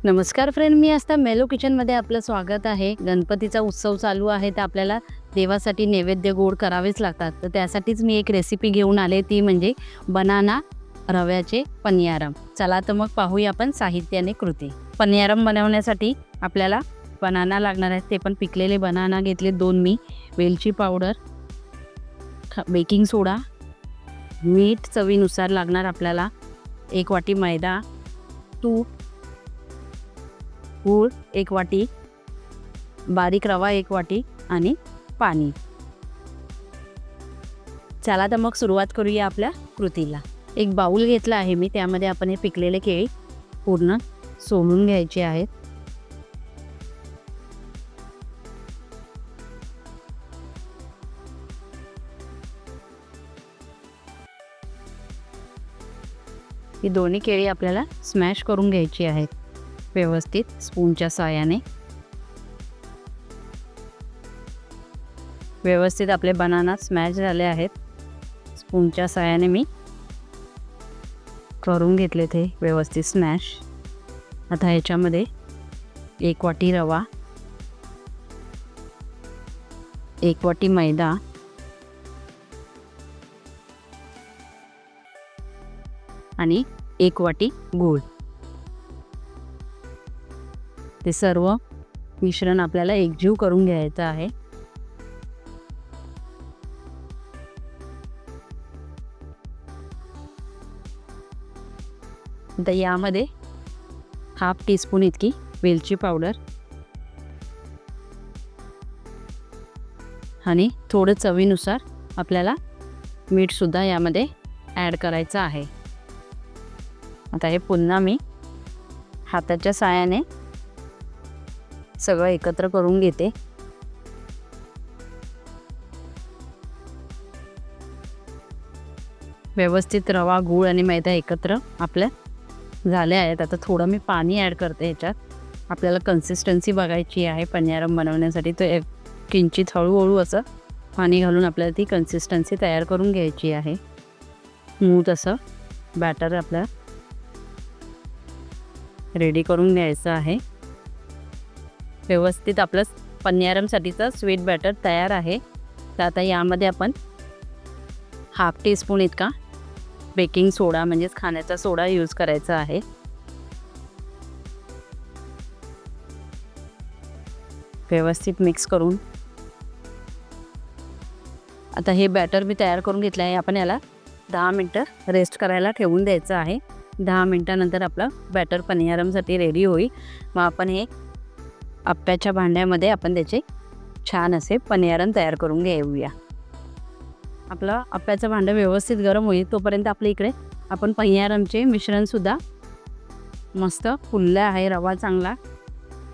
नमस्कार फ्रेंड, मी आस्था मेलो किचनमध्ये आपलं स्वागत आहे. गणपतीचा उत्सव चालू आहे तर आपल्याला देवासाठी नैवेद्य गोड करावेच लागतात. तर त्यासाठीच मी एक रेसिपी घेऊन आले, ती म्हणजे बनाना रव्याचे पनियारम. चला तर मग पाहूया आपण साहित्य आणि कृती. पनियारम बनवण्यासाठी आपल्याला बनाना लागणार आहेत, ते पण पिकलेले बनाना घेतले 2 मी, वेलची पावडर, बेकिंग सोडा, मीठ चवीनुसार लागणार आपल्याला, 1 वाटी मैदा, तूप, गूळ 1 वाटी, बारीक रवा 1 वाटी आणि पाणी. चला तर मग सुरुवात करूया आपल्या कृतीला. एक बाउल घेतला आहे मी, त्यामध्ये आपण हे पिकलेले केळी पूर्ण सोलून घ्यायचे आहेत. ही दोन्ही केळी आपल्याला स्मॅश करून घ्यायची आहेत व्यवस्थित स्पूनच्या साहाय्याने. व्यवस्थित आपले बनाना स्मॅश झाले आहेत. स्पूनच्या साहाय्याने मी करून घेतले ते व्यवस्थित स्मॅश. आता ह्याच्यामध्ये 1 वाटी रवा, 1 वाटी मैदा, आणि 1 वाटी गूळ, ते सर्व मिश्रण आपल्याला एकजीव करून घ्यायचं आहे. आता यामध्ये 1/2 टीस्पून इतकी वेलची पावडर आणि थोडं चवीनुसार आपल्याला मीठ सुद्धा यामध्ये ॲड करायचं आहे. आता हे पुन्हा मी हाताच्या साहाय्याने सगळं एकत्र करून घेते. व्यवस्थित रवा, गूळ आणि मैदा एकत्र आपल्या झाले आहेत. आता थोडं मी पाणी ॲड करते ह्याच्यात. आपल्याला कन्सिस्टन्सी बघायची आहे पनियारम बनवण्यासाठी, तर किंचित हळूहळू असं पाणी घालून आपल्याला ती कन्सिस्टन्सी तयार करून घ्यायची आहे. स्मूथ असं बॅटर आपल्याला रेडी करून घ्यायचं आहे. व्यवस्थित आपलं पनियारमसाठीचं स्वीट बॅटर तयार आहे. तर आता यामध्ये आपण 1/2 टीस्पून इतका बेकिंग सोडा म्हणजेच खाण्याचा सोडा यूज करायचा आहे. व्यवस्थित मिक्स करून आता हे बॅटर मी तयार करून घेतलं आहे. आपण याला 10 मिनटं रेस्ट करायला ठेवून द्यायचं आहे. 10 मिनटानंतर आपलं बॅटर पनियारमसाठी रेडी होईल. मग आपण हे आप्याच्या भांड्यामध्ये आपण त्याचे छान असे पनियारम तयार करून घेऊया. आपलं आप्याचं भांडं व्यवस्थित गरम होईल तोपर्यंत आपल्या इकडे आपण पनियारमचे मिश्रणसुद्धा मस्त फुललं आहे, रवा चांगला.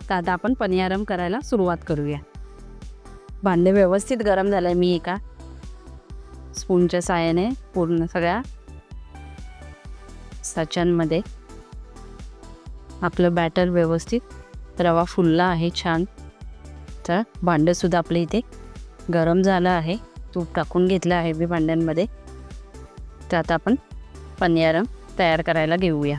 तर आता आपण पनियारम करायला सुरुवात करूया. भांडे व्यवस्थित गरम झालं आहे. मी एका स्पूनच्या साहाय्याने पूर्ण सगळ्या साच्यांमध्ये आपलं बॅटर व्यवस्थित रवा फुलला आहे छान. तर भांडंसुद्धा आपलं इथे गरम झालं आहे. तूप टाकून घेतलं आहे मी भांड्यांमध्ये. तर आता आपण पनियारम तयार करायला घेऊया.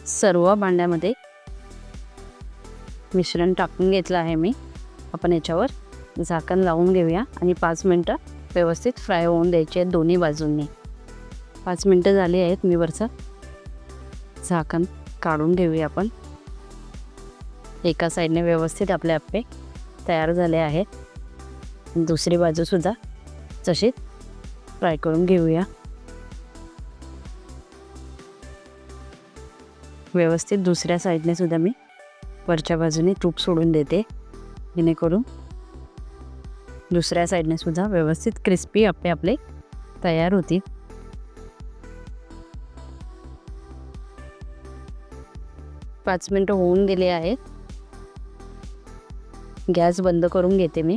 सर्व भांड्यामध्ये मिश्रण टाकून घेतलं आहे मी. आपण याच्यावर झाकण लावून घेऊया आणि 5 मिनटं व्यवस्थित फ्राय होऊन द्यायचे आहेत दोन्ही बाजूंनी. 5 मिनटं झाली आहेत. मी वरचं झाकण काढून घेऊया आपण. एका साईडने व्यवस्थित आपले आप्पे तयार झाले आहेत. दुसरी बाजूसुद्धा तशीच फ्राय करून घेऊया. व्यवस्थित दुसऱ्या साईडने सुद्धा मी वरच्या बाजूने तूप सोडून देते, जेणेकरून दुसऱ्या साईडने सुद्धा व्यवस्थित क्रिस्पी आप्पे आपले तयार होतील. पाच मिनटं होऊन गेले आहेत. गॅस बंद करून घेते मी.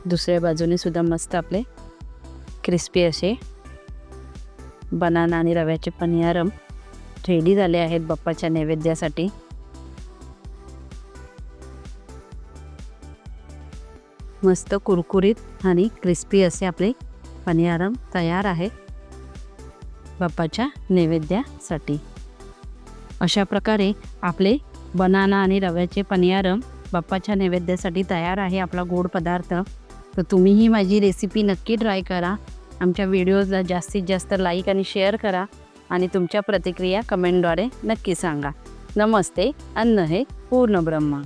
दुसऱ्या बाजूने सुद्धा मस्त आपले क्रिस्पी असे बनाना आणि रव्याचे पनियारम रेडी झाले आहेत बाप्पाच्या नैवेद्यासाठी. मस्त कुरकुरीत आणि क्रिस्पी असे आपले पनियारम तयार आहे बाप्पाच्या नैवेद्यासाठी। अशा प्रकारे आपले बनाना आणि रव्याचे पनियारम बाप्पाच्या नैवेद्यासाठी तयार आहे आपला गोड पदार्थ। तर तुम्हीही माझी रेसिपी नक्की ट्राय करा। आमच्या व्हिडिओजला जास्तीत जास्त लाईक आणि शेअर करा आणि तुमच्या प्रतिक्रिया कमेंटद्वारे नक्की सांगा। नमस्ते, अन्न हे पूर्ण ब्रह्म।